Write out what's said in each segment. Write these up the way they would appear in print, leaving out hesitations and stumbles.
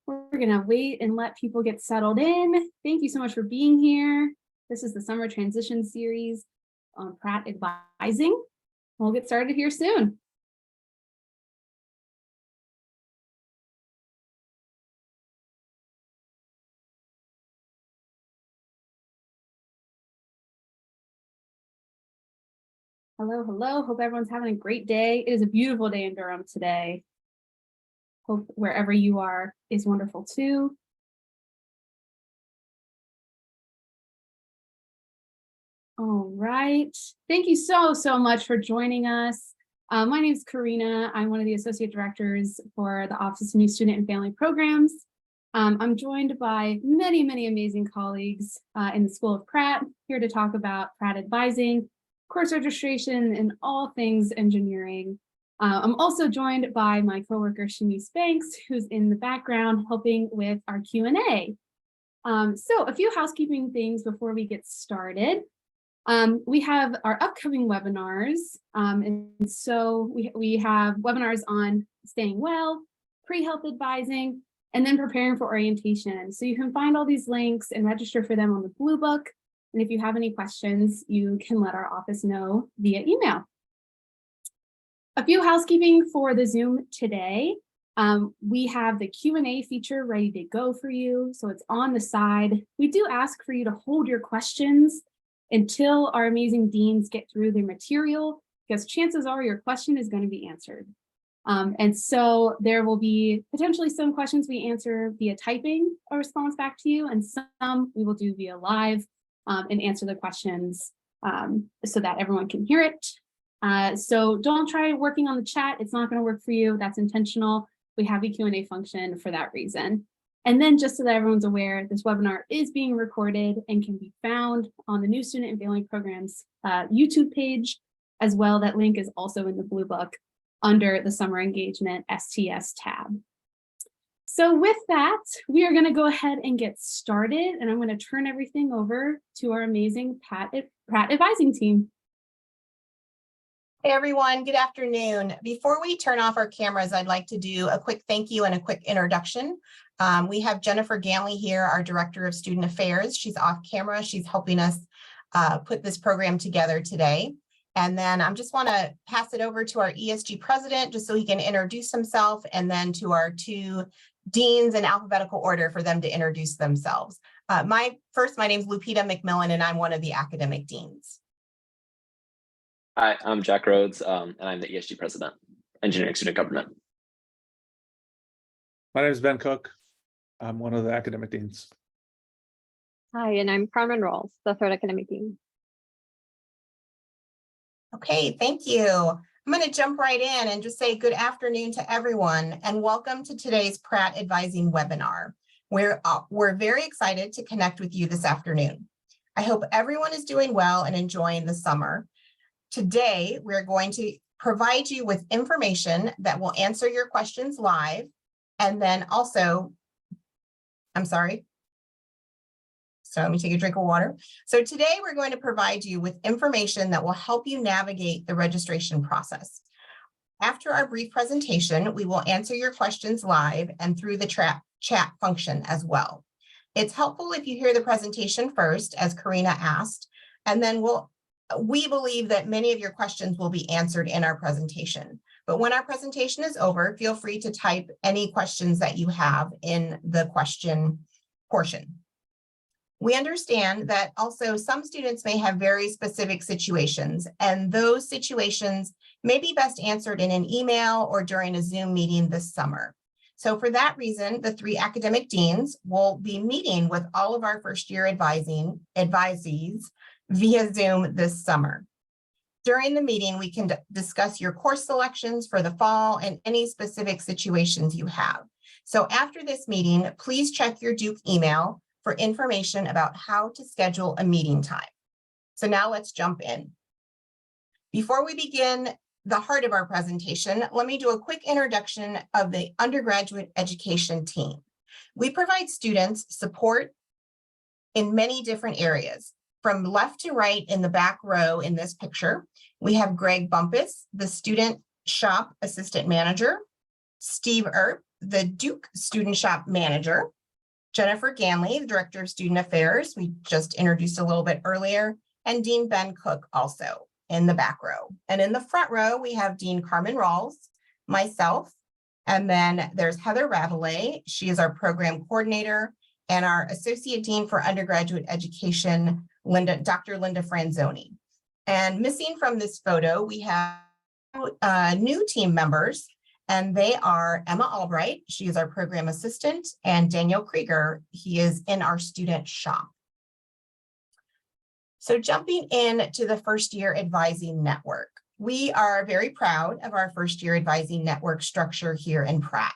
We're going to wait and let people get settled in. Thank you so much for being here. This is the Summer Transition Series on Pratt Advising. We'll get started here soon. Hello, hello. Hope everyone's having a great day. It is a beautiful day in Durham today. Hope wherever you are is wonderful too. All right. Thank you so much for joining us. My name is Karina. I'm one of the Associate Directors for the Office of New Student and Family Programs. I'm joined by many amazing colleagues in the School of Pratt, here to talk about Pratt Advising, course registration, and all things engineering. I'm also joined by my coworker, Shanice Banks, who's in the background helping with our Q&A. So a few housekeeping things before we get started. We have our upcoming webinars, and so we have webinars on staying well, pre-health advising, and then preparing for orientation. So you can find all these links and register for them on the Blue Book. And if you have any questions, you can let our office know via email. A few housekeeping for the Zoom today. We have the Q&A feature ready to go for you. So it's on the side. We do ask for you to hold your questions until our amazing deans get through their material, because chances are your question is going to be answered. And so there will be potentially some questions we answer via typing a response back to you, and some we will do via live and answer the questions so that everyone can hear it. So don't try working on the chat. It's not going to work for you. That's intentional. We have a Q&A function for that reason. And then just so that everyone's aware, this webinar is being recorded and can be found on the New Student and Family Programs YouTube page as well. That link is also in the Blue Book under the Summer Engagement STS tab. So with that, we are going to go ahead and get started, and I'm going to turn everything over to our amazing Pratt Advising team. Hey everyone, good afternoon. Before we turn off our cameras, I'd like to do a quick thank you and a quick introduction. We have Jennifer Ganley here, our Director of Student Affairs. She's off camera. She's helping us put this program together today. And then I just want to pass it over to our ESG president, just so he can introduce himself, and then to our two deans in alphabetical order for them to introduce themselves. My name is Lupita McMillan, and I'm one of the academic deans. Hi, I'm Jack Rhodes, and I'm the ESG president, Engineering Student Government. My name is Ben Cook. I'm one of the academic deans. Hi, and I'm Carmen Rolls, the third academic dean. Okay, thank you. I'm going to jump right in and just say good afternoon to everyone, and welcome to today's Pratt Advising webinar. We're very excited to connect with you this afternoon. I hope everyone is doing well and enjoying the summer. Today, we're going to provide you with information that will answer your questions live, and then also, So let me take a drink of water. So today we're going to provide you with information that will help you navigate the registration process. After our brief presentation, we will answer your questions live and through the chat function as well. It's helpful if you hear the presentation first, as Karina asked, and then we believe that many of your questions will be answered in our presentation. But when our presentation is over, feel free to type any questions that you have in the question portion. We understand that also some students may have very specific situations, and those situations may be best answered in an email or during a Zoom meeting this summer. So for that reason, the three academic deans will be meeting with all of our first-year advisees via Zoom this summer. During the meeting, we can discuss your course selections for the fall and any specific situations you have. So after this meeting, please check your Duke email for information about how to schedule a meeting time. So now let's jump in. Before we begin the heart of our presentation, let me do a quick introduction of the undergraduate education team. We provide students support in many different areas. From left to right in the back row in this picture, we have Greg Bumpus, the Student Shop Assistant Manager. Steve Earp, the Duke Student Shop Manager, Jennifer Ganley, the Director of Student Affairs, we just introduced a little bit earlier, and Dean Ben Cook also in the back row. And in the front row, we have Dean Carmen Rawls, myself, and then there's Heather Ravelay. She is our program coordinator, and our Associate Dean for Undergraduate Education, Dr. Linda Franzoni. And missing from this photo, we have new team members, and they are Emma Albright, she is our program assistant, and Daniel Krieger, he is in our student shop. So jumping in to the first year advising network, we are very proud of our first year advising network structure here in Pratt.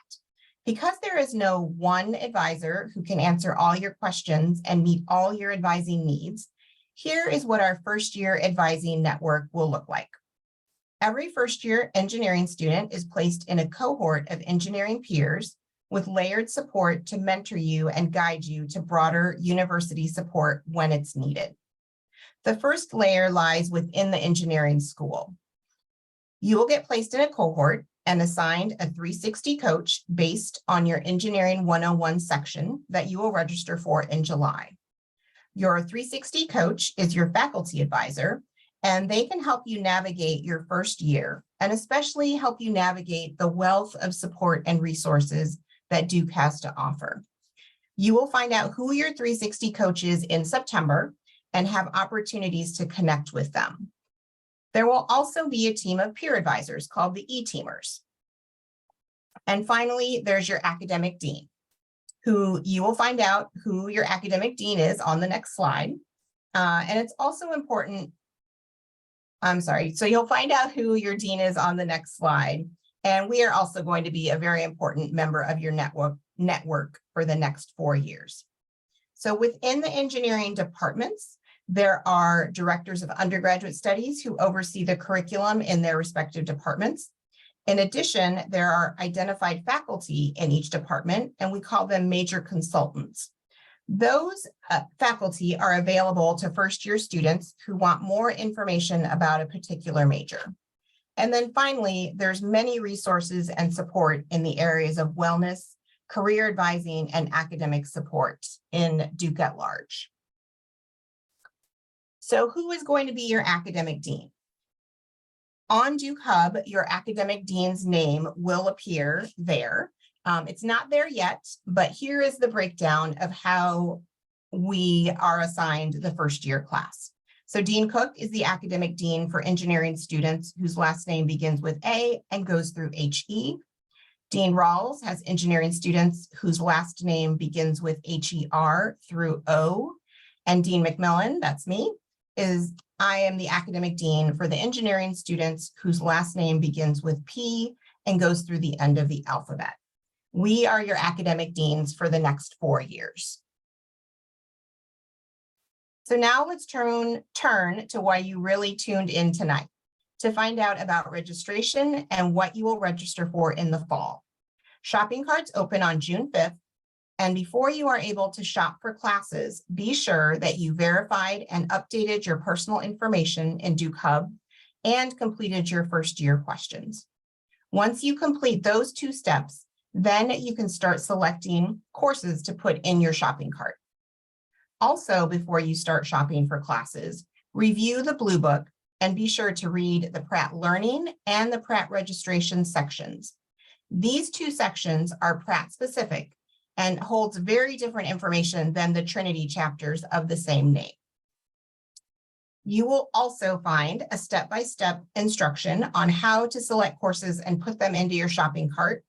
Because there is no one advisor who can answer all your questions and meet all your advising needs, here is what our first year advising network will look like. Every first year engineering student is placed in a cohort of engineering peers with layered support to mentor you and guide you to broader university support when it's needed. The first layer lies within the engineering school. You will get placed in a cohort and assigned a 360 coach based on your Engineering 101 section that you will register for in July. Your 360 coach is your faculty advisor, and they can help you navigate your first year and especially help you navigate the wealth of support and resources that Duke has to offer. You will find out who your 360 coach is in September and have opportunities to connect with them. There will also be a team of peer advisors called the E-Teamers. And finally, there's your academic dean, who you will find out who your academic dean is on the next slide. And it's also important, so you'll find out who your dean is on the next slide. And we are also going to be a very important member of your network for the next 4 years. So within the engineering departments, there are directors of undergraduate studies who oversee the curriculum in their respective departments. In addition, there are identified faculty in each department, and we call them major consultants. Those faculty are available to first-year students who want more information about a particular major. And then finally, there's many resources and support in the areas of wellness, career advising, and academic support in Duke at large. So who is going to be your academic dean? On Duke Hub, your academic dean's name will appear there. It's not there yet, but here is the breakdown of how we are assigned the first year class. So Dean Cook is the academic dean for engineering students whose last name begins with A and goes through HE. Dean Rawls has engineering students whose last name begins with HER through O. And Dean McMillan, that's me, I am the academic dean for the engineering students whose last name begins with P and goes through the end of the alphabet. We are your academic deans for the next 4 years. So now let's turn to why you really tuned in tonight, to find out about registration and what you will register for in the fall. Shopping carts open on June 5th. And before you are able to shop for classes, be sure that you verified and updated your personal information in Duke Hub and completed your first year questions. Once you complete those 2 steps, then you can start selecting courses to put in your shopping cart. Also, before you start shopping for classes, review the Blue Book and be sure to read the Pratt Learning and the Pratt Registration sections. These 2 sections are Pratt specific and holds very different information than the Trinity chapters of the same name. You will also find a step-by-step instruction on how to select courses and put them into your shopping cart,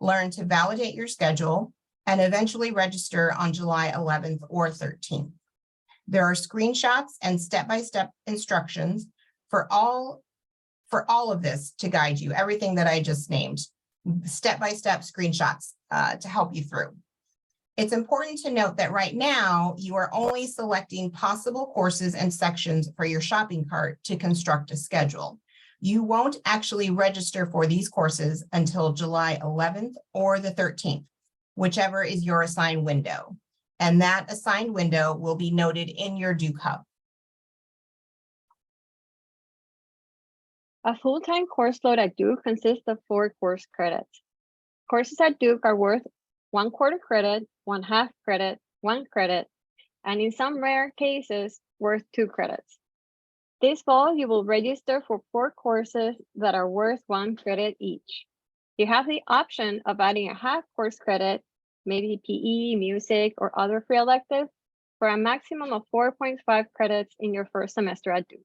learn to validate your schedule, and eventually register on July 11th or 13th. There are screenshots and step-by-step instructions for all of this to guide you, everything that I just named, step-by-step screenshots to help you through. It's important to note that right now you are only selecting possible courses and sections for your shopping cart to construct a schedule. You won't actually register for these courses until July 11th or the 13th, whichever is your assigned window. And that assigned window will be noted in your Duke Hub. A full-time course load at Duke consists of 4 course credits. Courses at Duke are worth 1/4 credit, 1/2 credit, 1 credit, and in some rare cases, worth 2 credits. This fall, you will register for 4 courses that are worth 1 credit each. You have the option of adding a half course credit, maybe PE, music, or other free elective, for a maximum of 4.5 credits in your first semester at Duke.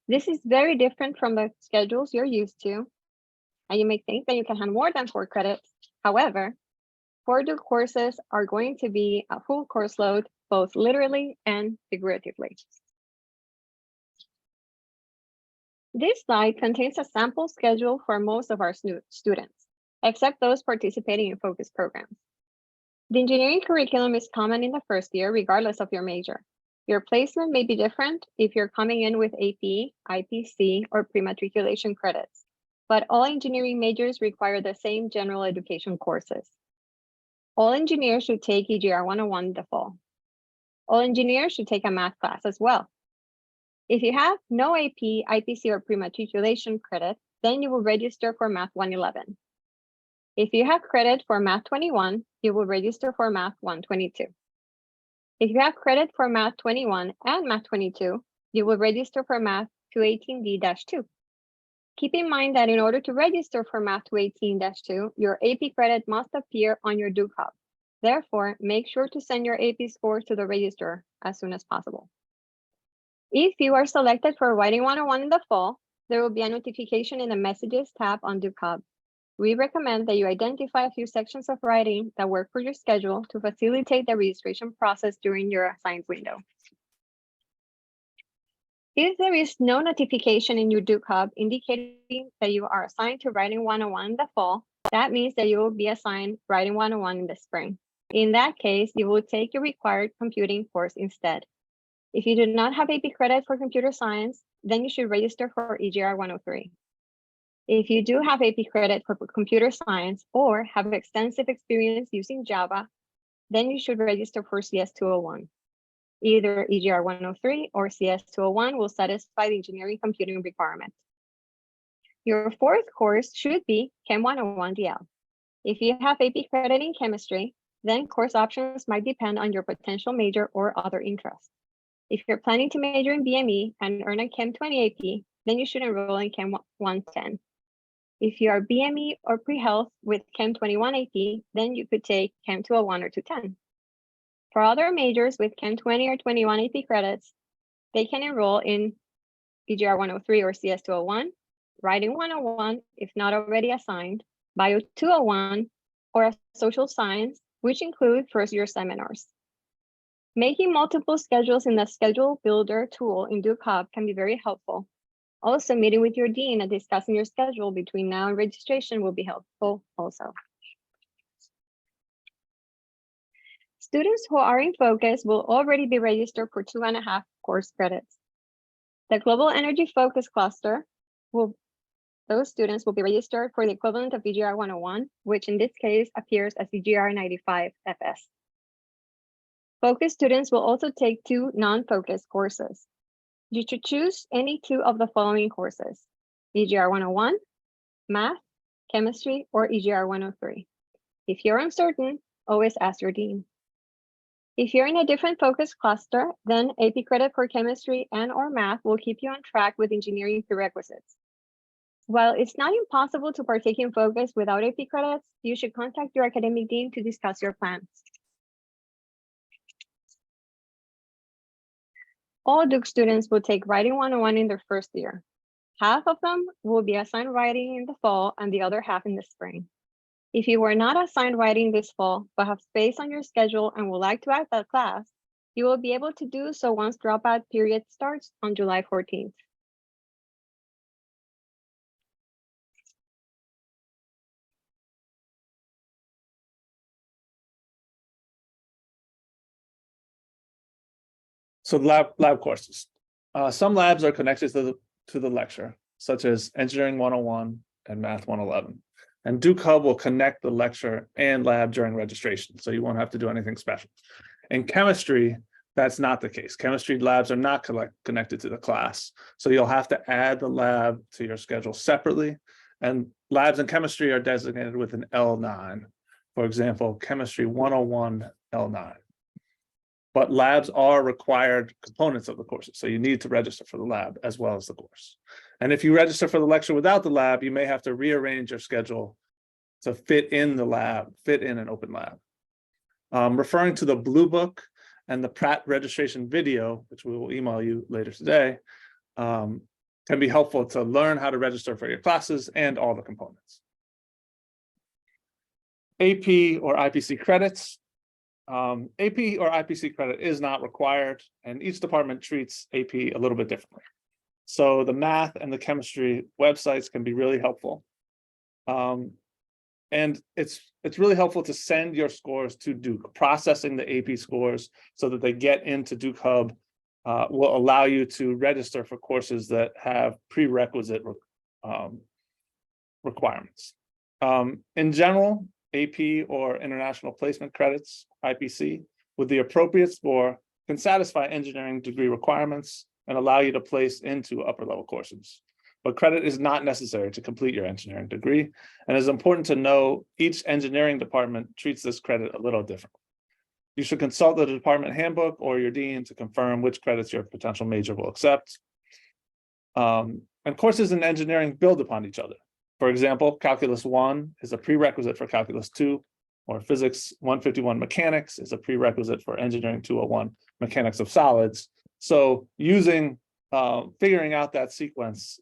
This is very different from the schedules you're used to, and you may think that you can have more than 4 credits. However, 4 Duke courses are going to be a full course load, both literally and figuratively. This slide contains a sample schedule for most of our students, except those participating in focus programs. The engineering curriculum is common in the first year, regardless of your major. Your placement may be different if you're coming in with AP, IPC, or pre-matriculation credits, but all engineering majors require the same general education courses. All engineers should take EGR 101 in the fall. All engineers should take a math class as well. If you have no AP, IPC, or pre-matriculation credit, then you will register for Math 111. If you have credit for Math 21, you will register for Math 122. If you have credit for Math 21 and Math 22, you will register for Math 218D-2. Keep in mind that in order to register for Math 218-2, your AP credit must appear on your Duke Hub. Therefore, make sure to send your AP scores to the registrar as soon as possible. If you are selected for Writing 101 in the fall, there will be a notification in the Messages tab on Duke Hub. We recommend that you identify a few sections of writing that work for your schedule to facilitate the registration process during your assigned window. If there is no notification in your Duke Hub indicating that you are assigned to Writing 101 in the fall, that means that you will be assigned Writing 101 in the spring. In that case, you will take your required computing course instead. If you do not have AP credit for computer science, then you should register for EGR 103. If you do have AP credit for computer science or have extensive experience using Java, then you should register for CS 201. Either EGR 103 or CS 201 will satisfy the engineering computing requirement. Your fourth course should be Chem 101 DL. If you have AP credit in chemistry, then course options might depend on your potential major or other interests. If you're planning to major in BME and earn a Chem 20 AP, then you should enroll in Chem 110. If you are BME or pre-health with Chem 21 AP, then you could take Chem 201 or 210. For other majors with Chem 20 or 21 AP credits, they can enroll in EGR 103 or CS 201, Writing 101 if not already assigned, Bio 201, or a social science, which include first-year seminars. Making multiple schedules in the Schedule Builder tool in Duke Hub can be very helpful. Also, meeting with your dean and discussing your schedule between now and registration will be helpful also. Students who are in focus will already be registered for 2.5 course credits. The Global Energy Focus Cluster, those students will be registered for the equivalent of EGR 101, which in this case appears as EGR 95 FS. Focus students will also take 2 non-focus courses. You should choose any 2 of the following courses: EGR 101, Math, Chemistry, or EGR 103. If you're uncertain, always ask your dean. If you're in a different focus cluster, then AP credit for chemistry and/or math will keep you on track with engineering prerequisites. While it's not impossible to partake in focus without AP credits, you should contact your academic dean to discuss your plans. All Duke students will take Writing 101 in their first year. Half of them will be assigned writing in the fall and the other half in the spring. If you were not assigned writing this fall, but have space on your schedule and would like to add that class, you will be able to do so once dropout period starts on July 14th. So lab courses. Some labs are connected to the lecture, such as Engineering 101 and Math 111. And Duke Hub will connect the lecture and lab during registration, so you won't have to do anything special. In chemistry, that's not the case. Chemistry labs are not connected to the class, so you'll have to add the lab to your schedule separately, And labs in chemistry are designated with an L9. For example, Chemistry 101 L9. But labs are required components of the courses. So you need to register for the lab as well as the course. And if you register for the lecture without the lab, you may have to rearrange your schedule to fit in the lab, fit in an open lab. Referring to the Blue Book and the Pratt registration video, which we will email you later today, can be helpful to learn how to register for your classes and all the components. AP or IPC credits. AP or IPC credit is not required, and each department treats AP a little bit differently. So the math and the chemistry websites can be really helpful. And it's really helpful to send your scores to Duke. Processing the AP scores so that they get into Duke Hub will allow you to register for courses that have prerequisite requirements. In general, AP or International Placement Credits, IPC, with the appropriate score can satisfy engineering degree requirements and allow you to place into upper level courses. But credit is not necessary to complete your engineering degree, and it's important to know each engineering department treats this credit a little differently. You should consult the department handbook or your dean to confirm which credits your potential major will accept. And courses in engineering build upon each other. For example, Calculus 1 is a prerequisite for Calculus 2, or Physics 151 Mechanics is a prerequisite for Engineering 201 Mechanics of Solids. So figuring out that sequence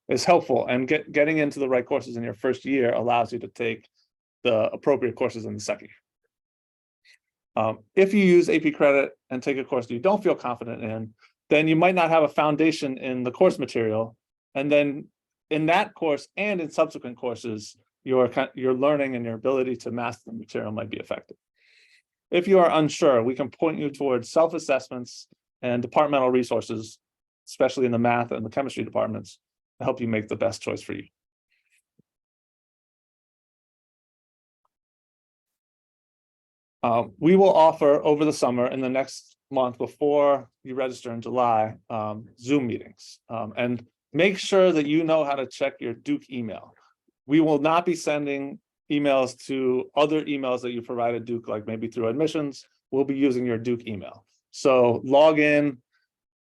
is helpful, and getting into the right courses in your first year allows you to take the appropriate courses in the second year. If you use AP credit and take a course that you don't feel confident in, then you might not have a foundation in the course material, and then in that course and in subsequent courses, your learning and your ability to master the material might be affected. If you are unsure, we can point you towards self-assessments and departmental resources, especially in the math and the chemistry departments, to help you make the best choice for you. We will offer over the summer, in the next month before you register in July, Zoom meetings. And make sure that you know how to check your Duke email. We will not be sending emails to other emails that you provided Duke, like maybe through admissions. We'll be using your Duke email. So log in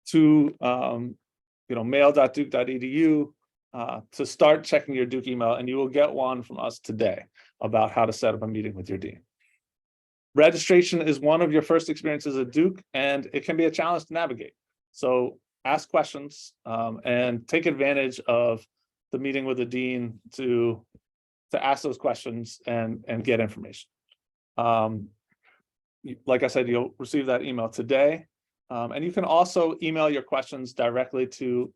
to mail.duke.edu to start checking your Duke email, and you will get one from us today about how to set up a meeting with your dean. Registration is one of your first experiences at Duke, and it can be a challenge to navigate. So ask questions and take advantage of the meeting with the dean to ask those questions and get information. Like I said, you'll receive that email today. And you can also email your questions directly to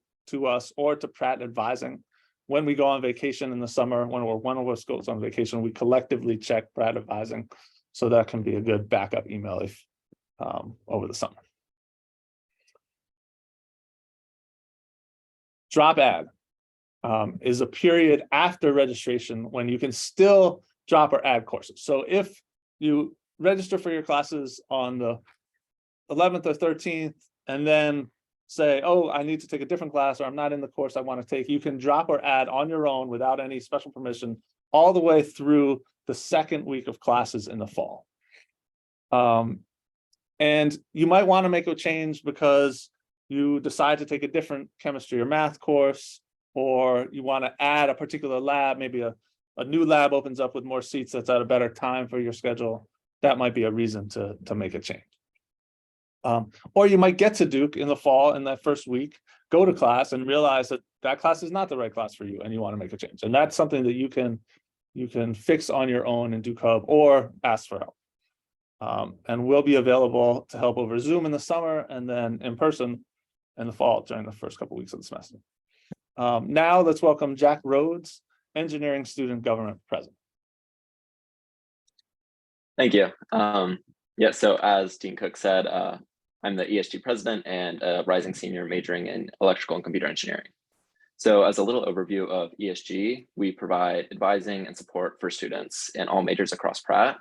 us or to Pratt Advising. When we go on vacation in the summer, when one of us goes on vacation, we collectively check Pratt Advising. So that can be a good backup email if over the summer. Drop add is a period after registration when you can still drop or add courses. So if you register for your classes on the 11th or 13th, and then say, oh, I need to take a different class, or I'm not in the course I want to take, you can drop or add on your own without any special permission all the way through the second week of classes in the fall. And you might want to make a change because you decide to take a different chemistry or math course, or you want to add a particular lab, maybe a new lab opens up with more seats that's at a better time for your schedule. That might be a reason to make a change. Or you might get to Duke in the fall in that first week, go to class and realize that that class is not the right class for you and you want to make a change. And that's something that you can fix on your own in Duke Hub or ask for help. And we'll be available to help over Zoom in the summer and then in person in the fall during the first couple of weeks of the semester. Now let's welcome Jack Rhodes, Engineering Student Government President. Thank you. Yeah, so as Dean Cook said, I'm the ESG president and a rising senior majoring in electrical and computer engineering. So as a little overview of ESG, we provide advising and support for students in all majors across Pratt.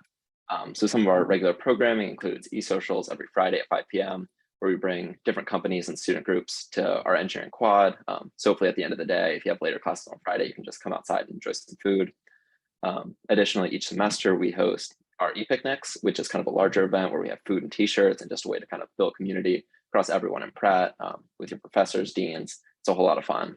So some of our regular programming includes e-socials every Friday at 5 p.m., where we bring different companies and student groups to our engineering quad. So hopefully at the end of the day, if you have later classes on Friday, you can just come outside and enjoy some food. Additionally, each semester we host our e-picnics, which is kind of a larger event where we have food and t-shirts and just a way to kind of build community across everyone in Pratt with your professors, deans. It's a whole lot of fun.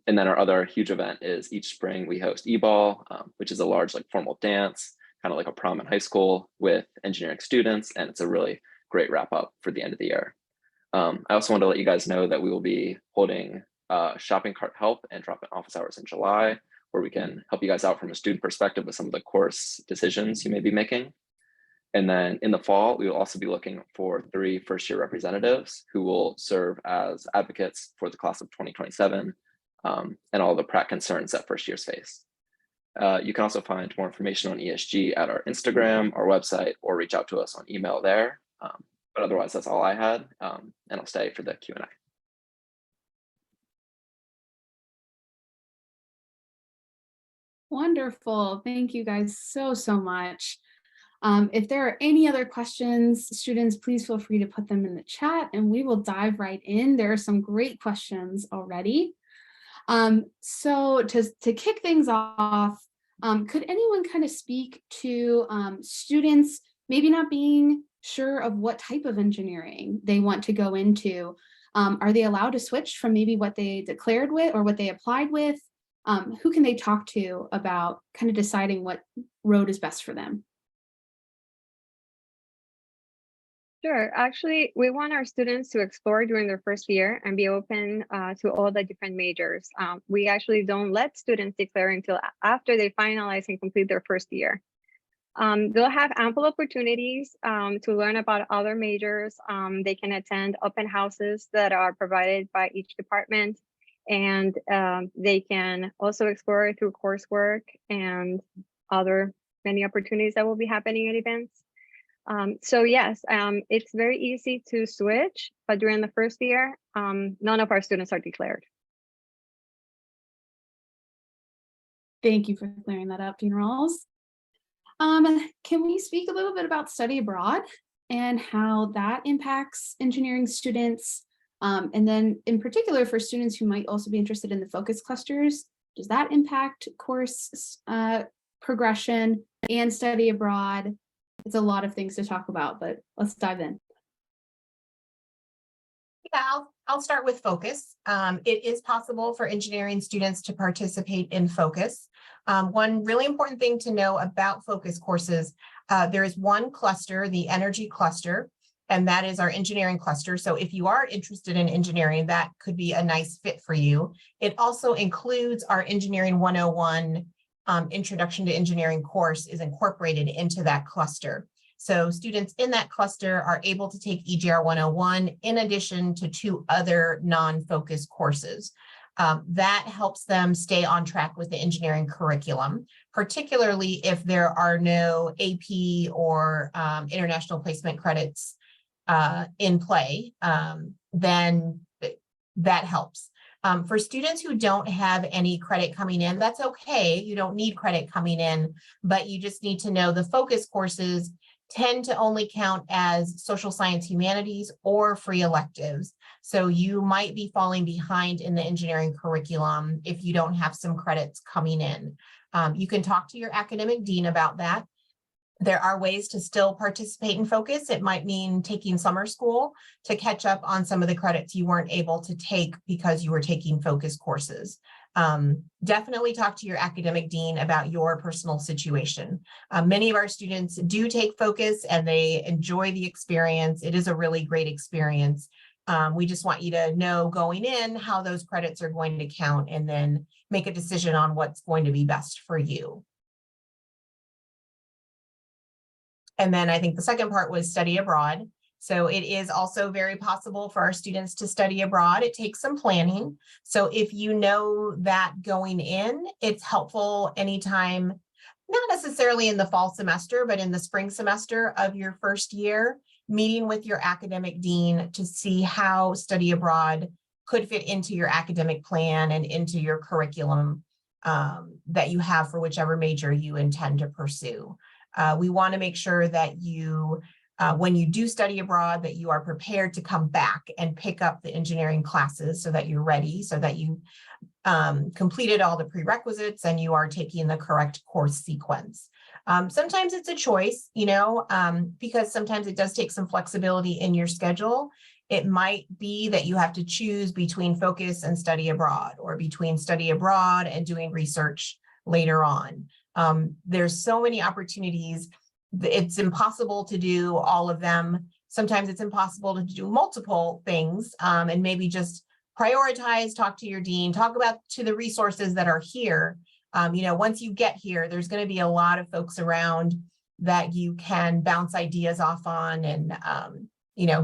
And then our other huge event is each spring we host e-ball, which is a large like formal dance, kind of like a prom in high school with engineering students. And it's a really great wrap up for the end of the year. I also want to let you guys know that we will be holding shopping cart help and drop-in office hours in July, where we can help you guys out from a student perspective with some of the course decisions you may be making. And then in the fall, we will also be looking for 3 first-year representatives who will serve as advocates for the class of 2027 and all the Pratt concerns that first years face. You can also find more information on ESG at our Instagram, our website, or reach out to us on email there. But otherwise, that's all I had, and I'll stay for the Q&A. Wonderful. Thank you guys so much. If there are any other questions, students, please feel free to put them in the chat and we will dive right in. There are some great questions already. So to kick things off, could anyone kind of speak to students maybe not being sure of what type of engineering they want to go into? Are they allowed to switch from maybe what they declared with or what they applied with? Who can they talk to about kind of deciding what road is best for them? Sure. Actually, we want our students to explore during their first year and be open to all the different majors. We actually don't let students declare until after they finalize and complete their first year. They'll have ample opportunities to learn about other majors. They can attend open houses that are provided by each department, and they can also explore through coursework and other many opportunities that will be happening at events. So yes, it's very easy to switch, but during the first year, none of our students are declared. Thank you for clearing that up, Dean Rawls. Can we speak a little bit about study abroad and how that impacts engineering students? And then in particular for students who might also be interested in the focus clusters, does that impact course progression and study abroad? It's a lot of things to talk about, but let's dive in. Yeah, I'll start with focus. It is possible for engineering students to participate in focus. One really important thing to know about focus courses, there is one cluster, the energy cluster, and that is our engineering cluster. So if you are interested in engineering, that could be a nice fit for you. It also includes our Engineering 101 Introduction to Engineering course is incorporated into that cluster. So students in that cluster are able to take EGR 101 in addition to 2 other non-focus courses. That helps them stay on track with the engineering curriculum, particularly if there are no AP or international placement credits in play, then that helps. For students who don't have any credit coming in, that's okay. You don't need credit coming in, but you just need to know the focus courses tend to only count as social science humanities or free electives. So you might be falling behind in the engineering curriculum if you don't have some credits coming in. You can talk to your academic dean about that. There are ways to still participate in focus. It might mean taking summer school to catch up on some of the credits you weren't able to take because you were taking focus courses. Definitely talk to your academic dean about your personal situation. Many of our students do take focus and they enjoy the experience. It is a really great experience. We just want you to know going in how those credits are going to count and then make a decision on what's going to be best for you. And then I think the second part was study abroad. So it is also very possible for our students to study abroad. It takes some planning. So if you know that going in, it's helpful anytime, not necessarily in the fall semester, but in the spring semester of your first year, meeting with your academic dean to see how study abroad could fit into your academic plan and into your curriculum that you have for whichever major you intend to pursue. We want to make sure that you when you do study abroad, that you are prepared to come back and pick up the engineering classes so that you're ready, so that you completed all the prerequisites and you are taking the correct course sequence. Sometimes it's a choice, because sometimes it does take some flexibility in your schedule. It might be that you have to choose between focus and study abroad, or between study abroad and doing research later on. There's so many opportunities. It's impossible to do all of them. Sometimes it's impossible to do multiple things, and maybe just prioritize, talk to your dean, talk about to the resources that are here. Once you get here, there's going to be a lot of folks around that you can bounce ideas off on and,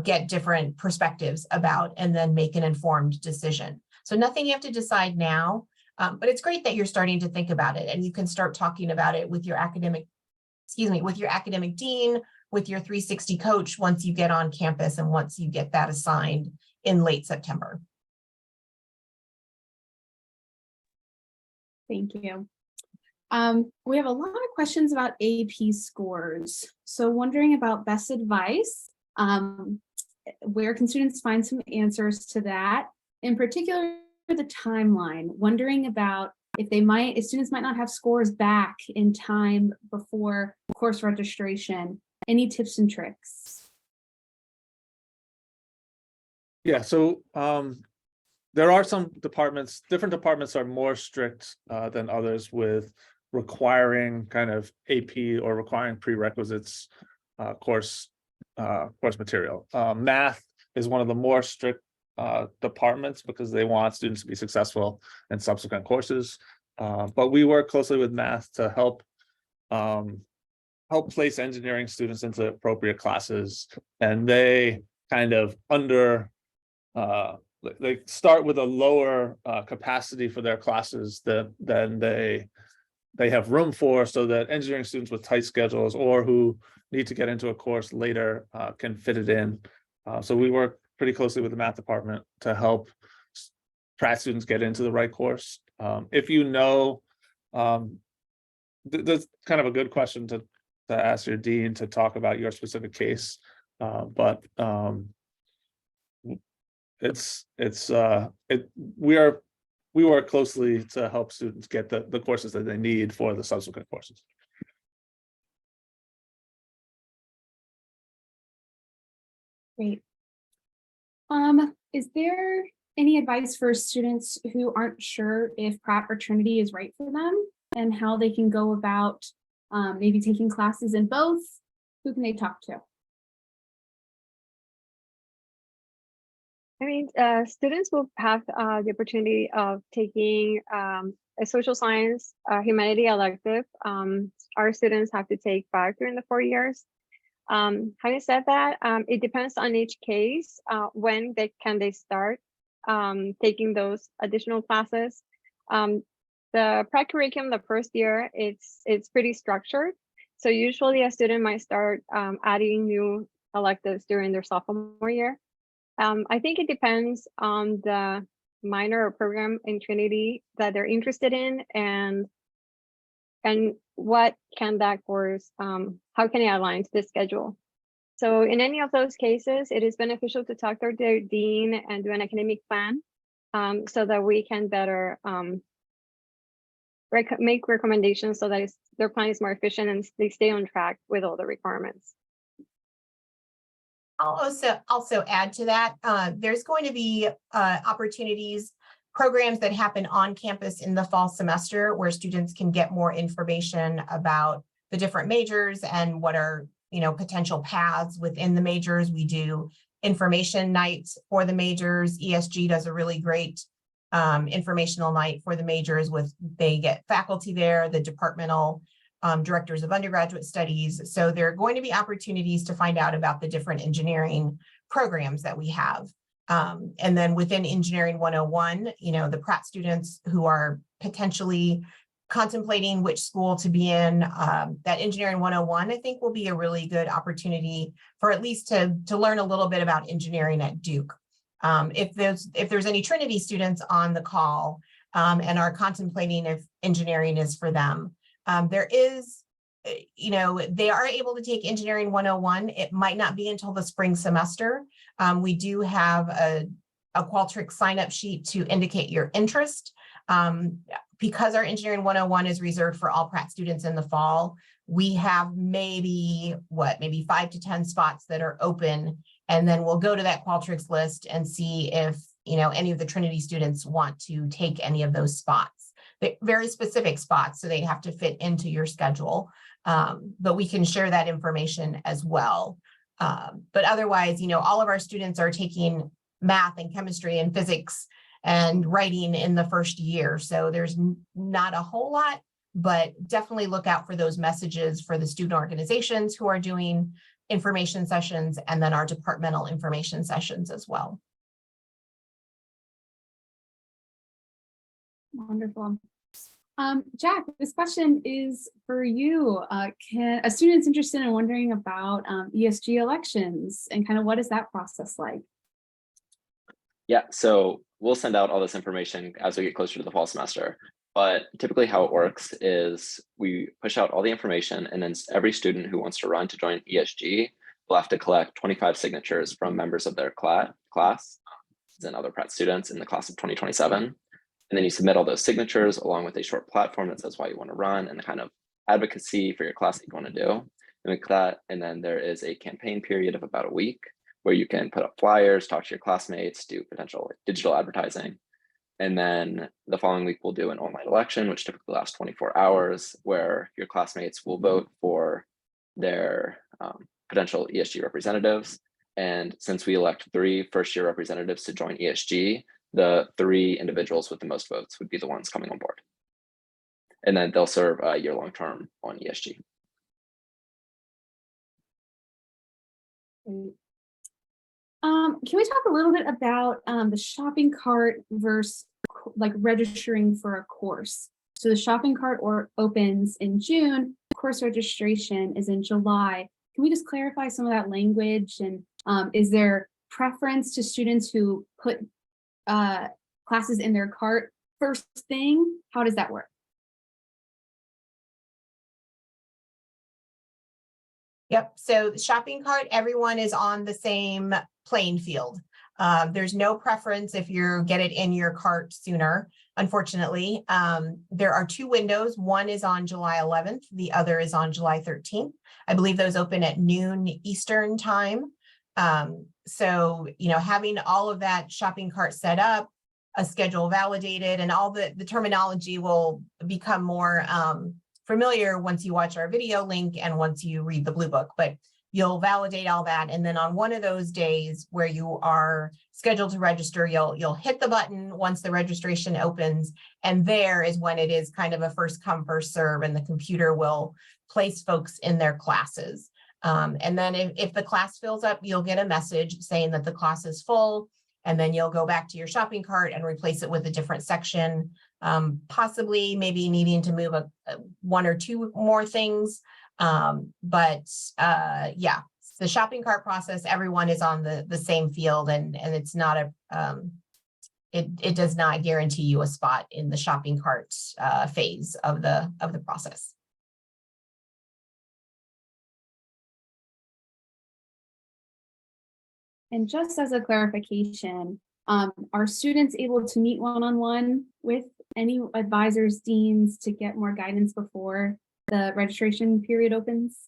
get different perspectives about, and then make an informed decision. So nothing you have to decide now, but it's great that you're starting to think about it, and you can start talking about it with your academic dean, with your 360 coach once you get on campus and once you get that assigned in late September. Thank you. We have a lot of questions about AP scores. So wondering about best advice, where can students find some answers to that? In particular, the timeline, wondering about if students might not have scores back in time before course registration. Any tips and tricks? Yeah, so there are some departments, different departments are more strict than others with requiring kind of AP or requiring prerequisites course material. Math is one of the more strict departments because they want students to be successful in subsequent courses. But we work closely with math to help place engineering students into appropriate classes, and they kind of they start with a lower capacity for their classes than they have room for, so that engineering students with tight schedules or who need to get into a course later can fit it in. So we work pretty closely with the math department to help Pratt students get into the right course. If that's kind of a good question to ask your dean to talk about your specific case, but we work closely to help students get the courses that they need for the subsequent courses. Great. Is there any advice for students who aren't sure if Pratt or Trinity is right for them, and how they can go about maybe taking classes in both? Who can they talk to? I mean, students will have the opportunity of taking a social science, humanity elective. Our students have to take 5 during the 4 years. Having said that, it depends on each case, when can they start taking those additional classes. The Pratt curriculum, the first year, it's pretty structured. So usually a student might start adding new electives during their sophomore year. I think it depends on the minor or program in Trinity that they're interested in, and what can that course, how can it align to the schedule. So in any of those cases, it is beneficial to talk to their dean and do an academic plan, so that we can better make recommendations so that their plan is more efficient and they stay on track with all the requirements. I'll also add to that, there's going to be opportunities, programs that happen on campus in the fall semester where students can get more information about the different majors and what are, potential paths within the majors. We do information nights for the majors. ESG does a really great informational night for the majors they get faculty there, the departmental directors of undergraduate studies. So there are going to be opportunities to find out about the different engineering programs that we have. And then within Engineering 101, the Pratt students who are potentially contemplating which school to be in, that Engineering 101, I think, will be a really good opportunity for at least to learn a little bit about engineering at Duke. If there's any Trinity students on the call and are contemplating if engineering is for them, there is they are able to take Engineering 101. It might not be until the spring semester. We do have a Qualtrics sign-up sheet to indicate your interest. Because our Engineering 101 is reserved for all Pratt students in the fall, we have maybe 5 to 10 spots that are open. And then we'll go to that Qualtrics list and see if, any of the Trinity students want to take any of those spots. They're very specific spots, so they have to fit into your schedule. But we can share that information as well. But otherwise, all of our students are taking math and chemistry and physics and writing in the first year. So there's not a whole lot, but definitely look out for those messages for the student organizations who are doing information sessions, and then our departmental information sessions as well. Wonderful. Jack, this question is for you. Can a student's interested in wondering about ESG elections and kind of what is that process like? Yeah, so we'll send out all this information as we get closer to the fall semester. But typically how it works is we push out all the information, and then every student who wants to run to join ESG will have to collect 25 signatures from members of their class and other Pratt students in the class of 2027. And then you submit all those signatures along with a short platform that says why you want to run and the kind of advocacy for your class that you want to do. And with that, and then there is a campaign period of about a week where you can put up flyers, talk to your classmates, do potential digital advertising. And then the following week, we'll do an online election, which typically lasts 24 hours, where your classmates will vote for their potential ESG representatives. And since we elect 3 first-year representatives to join ESG, the 3 individuals with the most votes would be the ones coming on board. And then they'll serve a year-long term on ESG. Can we talk a little bit about the shopping cart versus like registering for a course? So the shopping cart opens in June, course registration is in July. Can we just clarify some of that language? And is there preference to students who put classes in their cart first thing? How does that work? Yep. So the shopping cart, everyone is on the same playing field. There's no preference if you get it in your cart sooner. Unfortunately, there are 2 windows. One is on July 11th. The other is on July 13th. I believe those open at noon Eastern time. So, having all of that shopping cart set up, a schedule validated, and all the terminology will become more familiar once you watch our video link and once you read the Blue Book, but you'll validate all that. And then on one of those days where you are scheduled to register, you'll hit the button once the registration opens. And there is when it is kind of a first come, first serve, and the computer will place folks in their classes. And then if the class fills up, you'll get a message saying that the class is full, and then you'll go back to your shopping cart and replace it with a different section, possibly maybe needing to move 1 or 2 more things. But yeah, the shopping cart process, everyone is on the same field, and it's not it does not guarantee you a spot in the shopping cart phase of the process. And just as a clarification, are students able to meet one-on-one with any advisors, deans, to get more guidance before the registration period opens?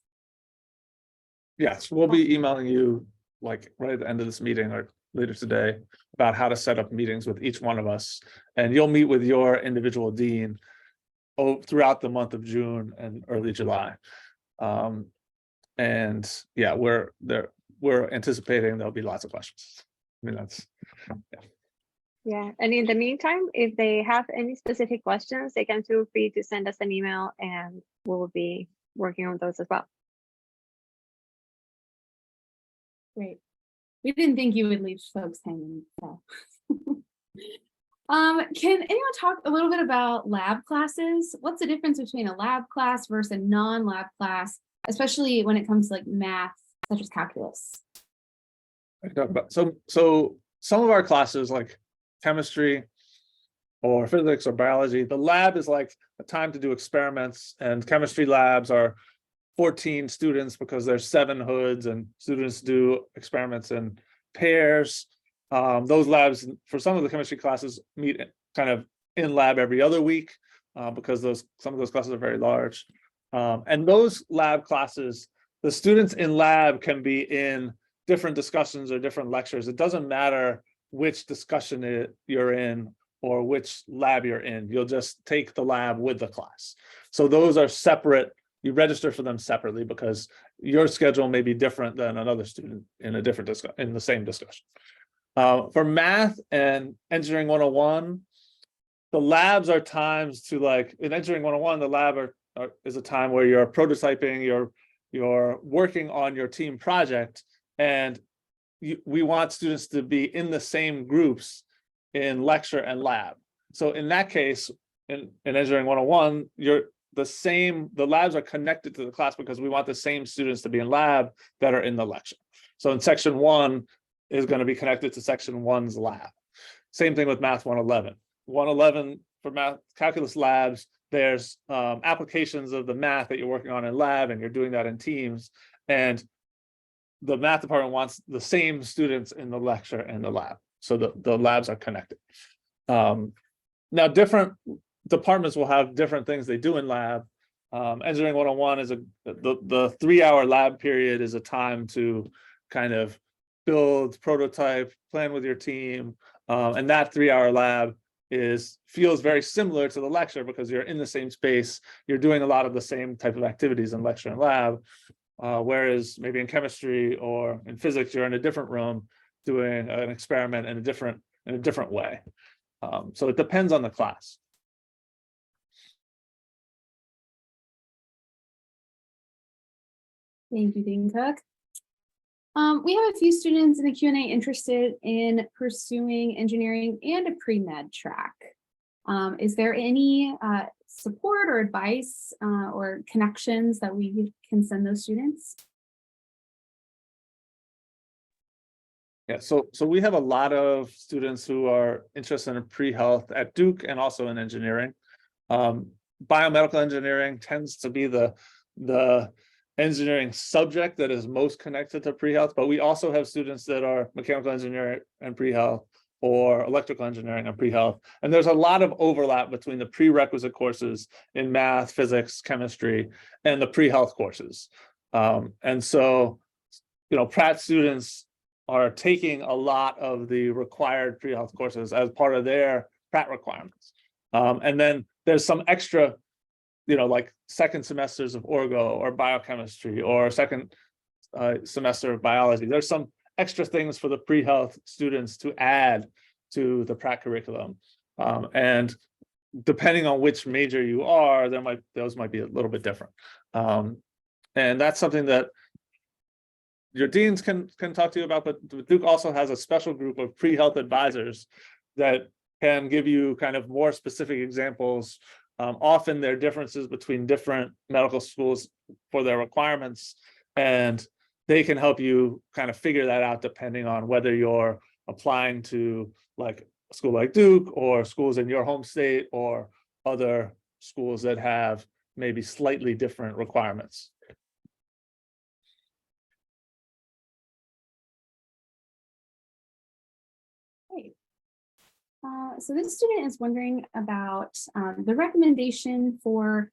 Yes, we'll be emailing you like right at the end of this meeting or later today about how to set up meetings with each one of us. And you'll meet with your individual dean throughout the month of June and early July. And yeah, we're anticipating there'll be lots of questions. I mean, that's, yeah. Yeah, and in the meantime, if they have any specific questions, they can feel free to send us an email and we'll be working on those as well. Great. We didn't think you would leave folks hanging. So. Can anyone talk a little bit about lab classes? What's the difference between a lab class versus a non-lab class, especially when it comes to like math, such as calculus? So some of our classes like chemistry or physics or biology, the lab is like a time to do experiments, and chemistry labs are 14 students because there's 7 hoods and students do experiments in pairs. Those labs for some of the chemistry classes meet kind of in lab every other week because some of those classes are very large. And those lab classes, the students in lab can be in different discussions or different lectures. It doesn't matter which discussion you're in or which lab you're in. You'll just take the lab with the class. So those are separate. You register for them separately because your schedule may be different than another student in a different in the same discussion. For math and engineering 101, the labs are times to, like in engineering 101, the lab is a time where you're prototyping, you're working on your team project, and we want students to be in the same groups in lecture and lab. So in that case, in engineering 101, the labs are connected to the class because we want the same students to be in lab that are in the lecture. So in section 1 is going to be connected to section 1's lab. Same thing with math 111. 111 for math calculus labs, there's applications of the math that you're working on in lab, and you're doing that in teams. And the math department wants the same students in the lecture and the lab. So the labs are connected. Now, different departments will have different things they do in lab. Engineering 101 is the 3-hour lab period is a time to kind of build, prototype, plan with your team. And that 3-hour lab feels very similar to the lecture because you're in the same space. You're doing a lot of the same type of activities in lecture and lab. Whereas maybe in chemistry or in physics, you're in a different room doing an experiment in a different way. So it depends on the class. Thank you, Dean Cook. We have a few students in the Q&A interested in pursuing engineering and a pre-med track. Is there any support or advice or connections that we can send those students? Yeah, so we have a lot of students who are interested in pre-health at Duke and also in engineering. Biomedical engineering tends to be the engineering subject that is most connected to pre-health, but we also have students that are mechanical engineering and pre-health or electrical engineering and pre-health. And there's a lot of overlap between the prerequisite courses in math, physics, chemistry, and the pre-health courses. And so, Pratt students are taking a lot of the required pre-health courses as part of their Pratt requirements. And then there's some extra, like second semesters of orgo or biochemistry or second semester of biology. There's some extra things for the pre-health students to add to the Pratt curriculum. And depending on which major you are, those might be a little bit different. And that's something that your deans can talk to you about, but Duke also has a special group of pre-health advisors that can give you kind of more specific examples. Often there are differences between different medical schools for their requirements, and they can help you kind of figure that out depending on whether you're applying to like a school like Duke or schools in your home state or other schools that have maybe slightly different requirements. Great. So this student is wondering about the recommendation for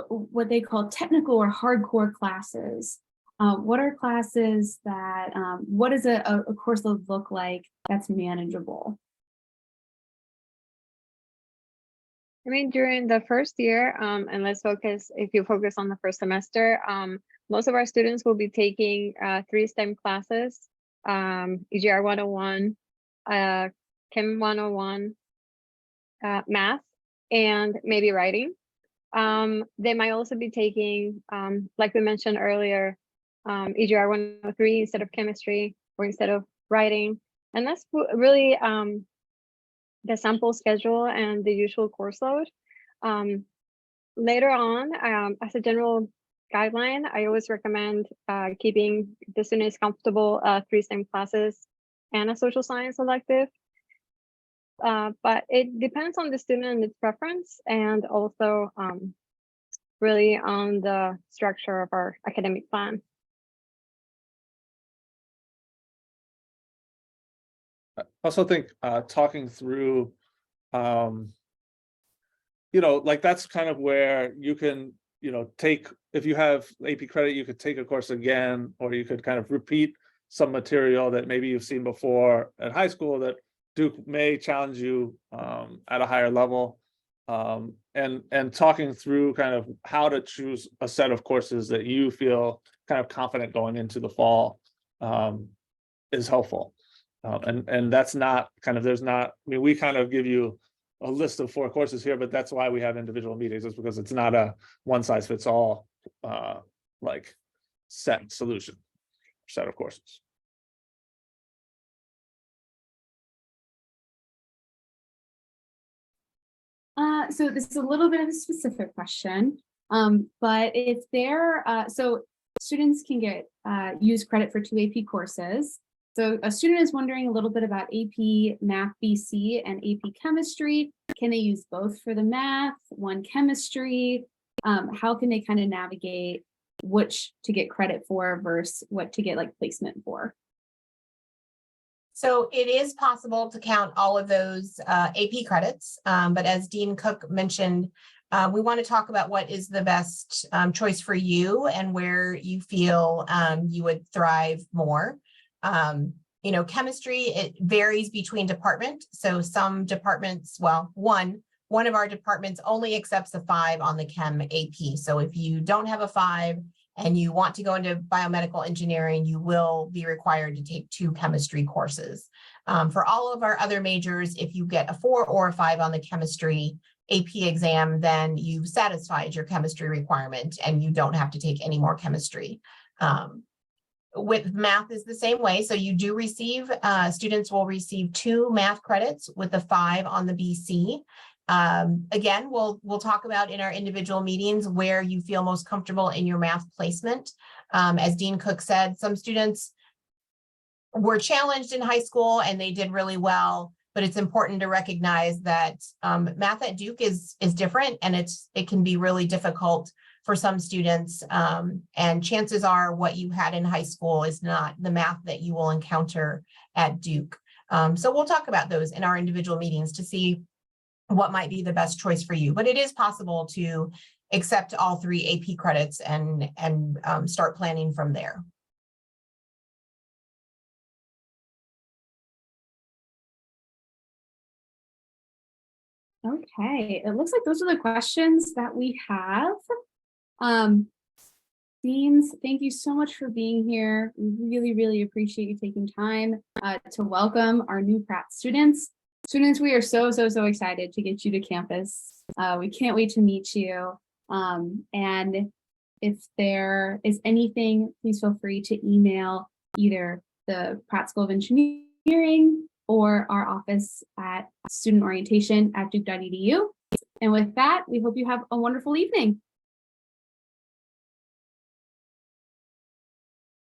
what they call technical or hardcore classes. What are classes that, what does a course look like that's manageable? I mean, during the first year, and if you focus on the first semester, most of our students will be taking 3 STEM classes, EGR 101, Chem 101, math, and maybe writing. They might also be taking, like we mentioned earlier, EGR 103 instead of chemistry or instead of writing. And that's really the sample schedule and the usual course load. Later on, as a general guideline, I always recommend keeping the students comfortable 3 STEM classes and a social science elective. But it depends on the student and its preference, and also really on the structure of our academic plan. I also think talking through, like that's kind of where you can, take, if you have AP credit, you could take a course again, or you could kind of repeat some material that maybe you've seen before at high school that Duke may challenge you at a higher level. And talking through kind of how to choose a set of courses that you feel kind of confident going into the fall is helpful. And that's not kind of, there's not, I mean, we kind of give you a list of 4 courses here, but that's why we have individual meetings, is because it's not a one size fits all like set solution, set of courses. So this is a little bit of a specific question, but if there, so students can get use credit for 2 AP courses. So a student is wondering a little bit about AP Math BC and AP Chemistry. Can they use both for the math, one chemistry? How can they kind of navigate which to get credit for versus what to get like placement for? So it is possible to count all of those AP credits, but as Dean Cook mentioned, we want to talk about what is the best choice for you and where you feel you would thrive more. Chemistry, it varies between department. So some departments, well, one of our departments only accepts a 5 on the Chem AP. So if you don't have a 5 and you want to go into biomedical engineering, you will be required to take 2 chemistry courses. For all of our other majors, if you get a 4 or a 5 on the chemistry AP exam, then you've satisfied your chemistry requirement and you don't have to take any more chemistry. With math is the same way. So you do receive, students will receive 2 math credits with a 5 on the BC. Again, we'll talk about in our individual meetings where you feel most comfortable in your math placement. As Dean Cook said, some students were challenged in high school and they did really well, but it's important to recognize that math at Duke is different, and it can be really difficult for some students. And chances are what you had in high school is not the math that you will encounter at Duke. So we'll talk about those in our individual meetings to see what might be the best choice for you. But it is possible to accept all 3 AP credits and start planning from there. Okay, it looks like those are the questions that we have. Deans, thank you so much for being here. We really, really appreciate you taking time to welcome our new Pratt students. Students, we are so excited to get you to campus. We can't wait to meet you. And if there is anything, please feel free to email either the Pratt School of Engineering or our office at student orientation@duke.edu. And with that, we hope you have a wonderful evening.